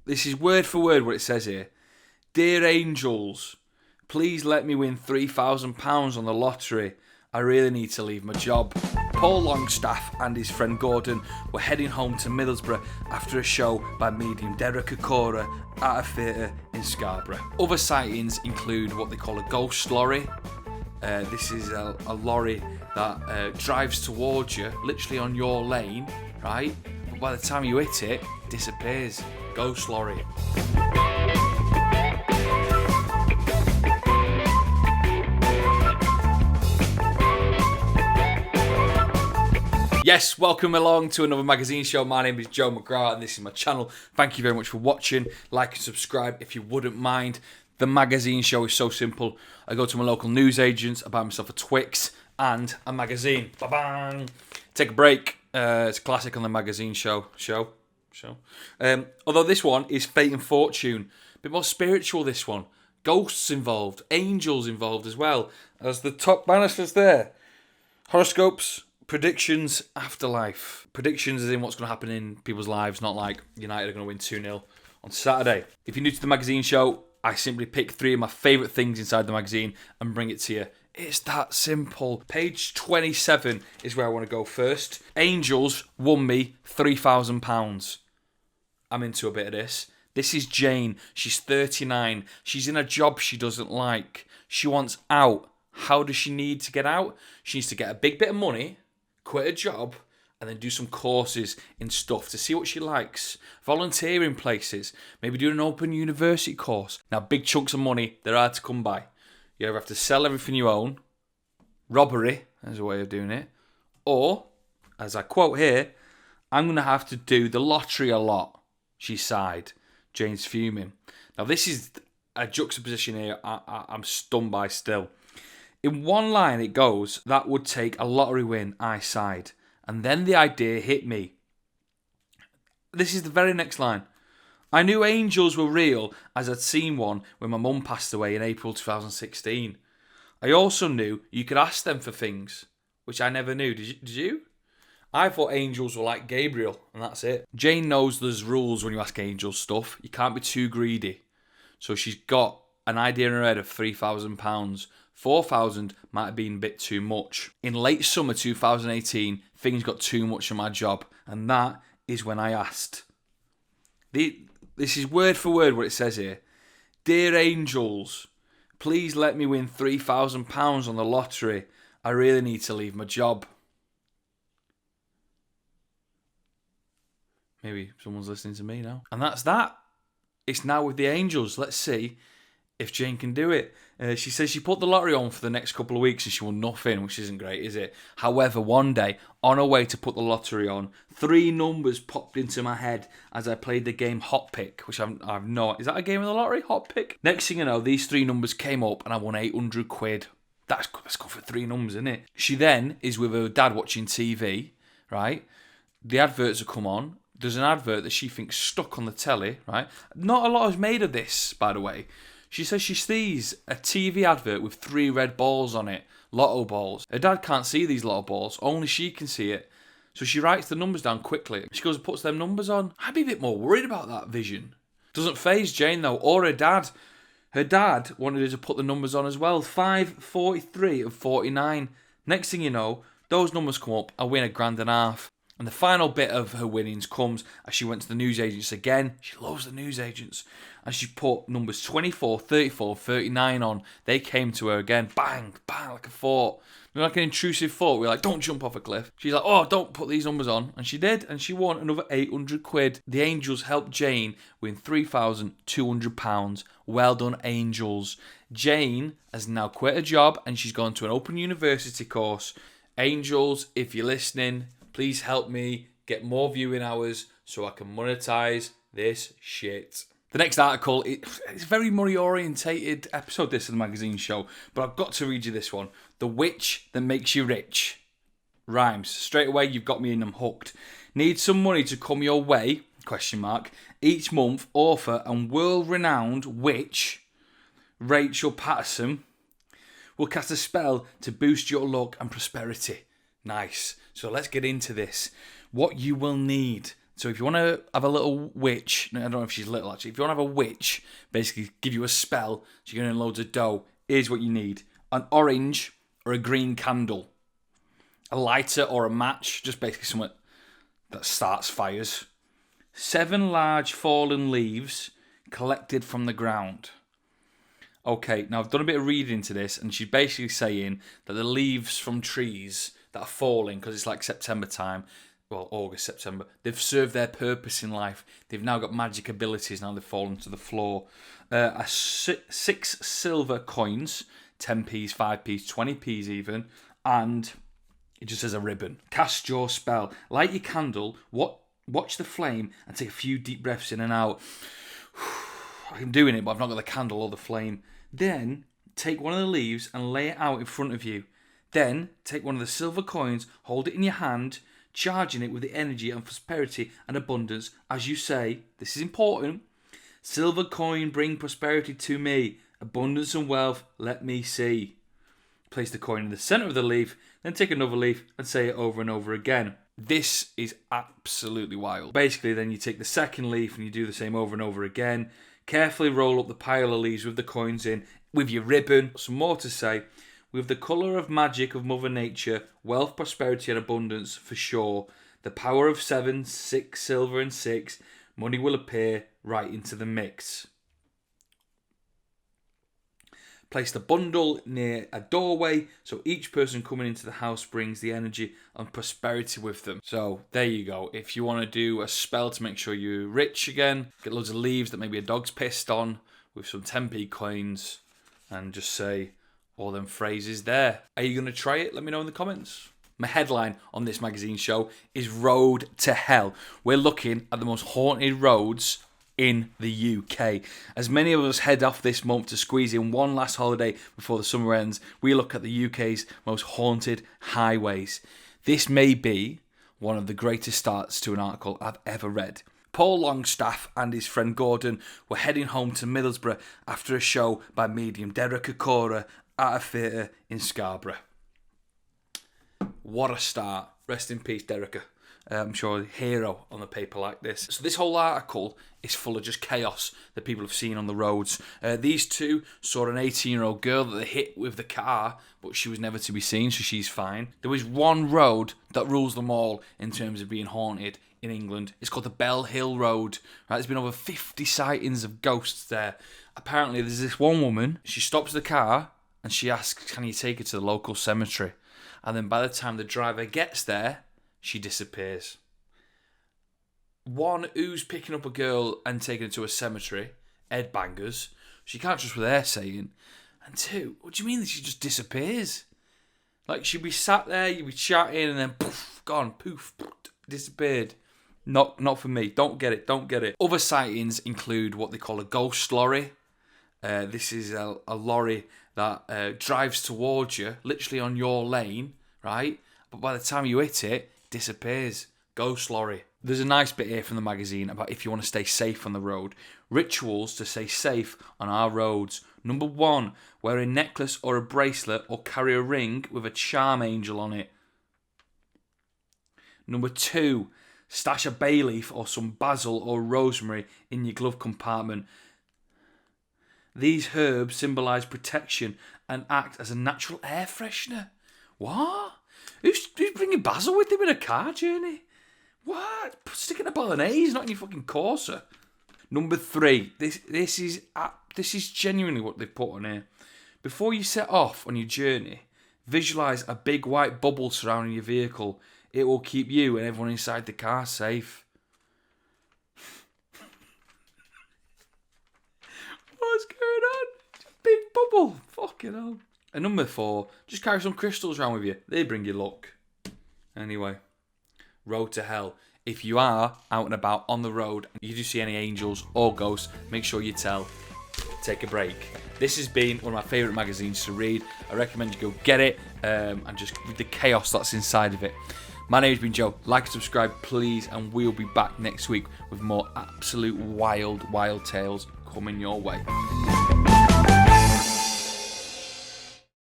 This is word for word what it says here. Dear angels, please let me win £3,000 on the lottery. I really need to leave my job. Paul Longstaff and his friend Gordon were heading home to Middlesbrough after a show by medium Derek Okora at a theatre in Scarborough. Other sightings include what they call a ghost lorry. This is a lorry that drives towards you, literally on your lane, right? But by the time you hit it, disappears. Ghost lorry. Yes, welcome along to another magazine show. My name is Joe McGrath and this is my channel. Thank you very much for watching. Like and subscribe if you wouldn't mind. The magazine show is so simple. I go to my local newsagents, I buy myself a Twix and a magazine. Ba-bang! Take a break. It's a classic on the magazine show. Although this one is Fate and Fortune. A bit more spiritual, this one. Ghosts involved. Angels involved as well. As the top banner says there. Horoscopes. Predictions, afterlife. Predictions is in what's going to happen in people's lives, not like United are going to win 2-0 on Saturday. If you're new to the magazine show, I simply pick 3 of my favourite things inside the magazine and bring it to you. It's that simple. Page 27 is where I want to go first. Angels won me £3,000. I'm into a bit of this. This is Jane. She's 39. She's in a job she doesn't like. She wants out. How does she need to get out? She needs to get a big bit of money, quit a job, and then do some courses in stuff to see what she likes. Volunteer in places. Maybe do an open university course. Now, big chunks of money, they're hard to come by. You either have to sell everything you own, robbery, as a way of doing it, or, as I quote here, I'm going to have to do the lottery a lot, she sighed. Jane's fuming. Now, this is a juxtaposition here I'm stunned by still. In one line it goes, that would take a lottery win, I sighed. And then the idea hit me. This is the very next line. I knew angels were real as I'd seen one when my mum passed away in April 2016. I also knew you could ask them for things, which I never knew. Did you? I thought angels were like Gabriel, and that's it. Jane knows there's rules when you ask angels stuff. You can't be too greedy. So she's got an idea in her head of £3,000. 4,000 might have been a bit too much. In late summer 2018, things got too much on my job, and that is when I asked. This is word for word what it says here. Dear angels, please let me win £3,000 on the lottery. I really need to leave my job. Maybe someone's listening to me now. And that's that. It's now with the angels. Let's see if Jane can do it. She says she put the lottery on for the next couple of weeks and she won nothing, which isn't great, is it? However, one day, on her way to put the lottery on, 3 numbers popped into my head as I played the game Hot Pick, which I've not. Is that a game of the lottery? Hot Pick? Next thing you know, these 3 numbers came up and I won 800 quid. That's good for 3 numbers, isn't it? She then is with her dad watching TV, right? The adverts have come on. There's an advert that she thinks stuck on the telly, right? Not a lot is made of this, by the way. She says she sees a TV advert with 3 red balls on it, lotto balls. Her dad can't see these lotto balls, only she can see it. So she writes the numbers down quickly. She goes and puts them numbers on. I'd be a bit more worried about that vision. Doesn't faze Jane though, or her dad. Her dad wanted her to put the numbers on as well. 5, 43 and 49. Next thing you know, those numbers come up, I win £1,500. And the final bit of her winnings comes as she went to the newsagents again. She loves the newsagents. And she put numbers 24, 34, 39 on. They came to her again. Bang, bang, like a thought. Like an intrusive thought. We're like, don't jump off a cliff. She's like, oh, don't put these numbers on. And she did. And she won another 800 quid. The angels helped Jane win £3,200. Well done, angels. Jane has now quit her job and she's gone to an open university course. Angels, if you're listening, please help me get more viewing hours so I can monetize this shit. The next article, it's a very money-orientated episode, this of the magazine show, but I've got to read you this one. The witch that makes you rich. Rhymes. Straight away, you've got me in, I'm hooked. Need some money to come your way, ? Each month, author and world-renowned witch, Rachel Patterson, will cast a spell to boost your luck and prosperity. Nice. So let's get into this. What you will need. So if you want to have a little witch, I don't know if she's little actually, if you want to have a witch, basically give you a spell, so you're going to loads of dough, here's what you need. An orange or a green candle. A lighter or a match, just basically something that starts fires. 7 large fallen leaves collected from the ground. Okay, now I've done a bit of reading into this, and she's basically saying that the leaves from trees that are falling, because it's like September time, well, August, September, they've served their purpose in life. They've now got magic abilities, now they've fallen to the floor. 6 silver coins, 10p's, 5p's, 20p's even, and it just says a ribbon. Cast your spell. Light your candle, watch the flame, and take a few deep breaths in and out. I'm doing it, but I've not got the candle or the flame. Then, take one of the leaves and lay it out in front of you. Then, take one of the silver coins, hold it in your hand, charging it with the energy and prosperity and abundance, as you say, this is important, silver coin, bring prosperity to me, abundance and wealth, let me see. Place the coin in the centre of the leaf, then take another leaf and say it over and over again. This is absolutely wild. Basically, then you take the second leaf and you do the same over and over again. Carefully roll up the pile of leaves with the coins in, with your ribbon. Some more to say. With the colour of magic of Mother Nature, wealth, prosperity and abundance for sure. The power of 7, 6 silver and 6, money will appear right into the mix. Place the bundle near a doorway so each person coming into the house brings the energy and prosperity with them. So there you go. If you want to do a spell to make sure you're rich again, get loads of leaves that maybe a dog's pissed on with some 10p coins and just say all them phrases there. Are you going to try it? Let me know in the comments. My headline on this magazine show is Road to Hell. We're looking at the most haunted roads in the UK. As many of us head off this month to squeeze in one last holiday before the summer ends, we look at the UK's most haunted highways. This may be one of the greatest starts to an article I've ever read. Paul Longstaff and his friend Gordon were heading home to Middlesbrough after a show by medium Derek Okora at a theatre in Scarborough. What a start. Rest in peace, Derek. I'm sure a hero on the paper like this. So this whole article is full of just chaos that people have seen on the roads. These two saw an 18-year-old girl that they hit with the car, but she was never to be seen, so she's fine. There was one road that rules them all in terms of being haunted in England. It's called the Bell Hill Road. Right, there's been over 50 sightings of ghosts there. Apparently, there's this one woman. She stops the car and she asks, "Can you take her to the local cemetery?" And then by the time the driver gets there, she disappears. One, who's picking up a girl and taking her to a cemetery? Headbangers. She can't trust what they're saying. And two, what do you mean that she just disappears? Like, she'd be sat there, you'd be chatting, and then poof, gone, poof, disappeared. Not for me. Don't get it. Other sightings include what they call a ghost lorry. This is a lorry that drives towards you, literally on your lane, right? But by the time you hit it, disappears. Ghost lorry. There's a nice bit here from the magazine about if you want to stay safe on the road. Rituals to stay safe on our roads. Number 1, wear a necklace or a bracelet or carry a ring with a charm angel on it. Number 2, stash a bay leaf or some basil or rosemary in your glove compartment. These herbs symbolise protection and act as a natural air freshener. What? Who's bringing basil with him in a car journey? What? Stick it in a bolognese, not in your fucking Corsa. Number 3. This is genuinely what they've put on here. Before you set off on your journey, visualise a big white bubble surrounding your vehicle. It will keep you and everyone inside the car safe. What's going on? Big bubble. Fucking hell. And number 4, just carry some crystals around with you. They bring you luck. Anyway, road to hell. If you are out and about on the road and you do see any angels or ghosts, make sure you take a break. This has been one of my favourite magazines to read. I recommend you go get it and just read the chaos that's inside of it. My name's been Joe. Like and subscribe, please, and we'll be back next week with more absolute wild tales coming your way.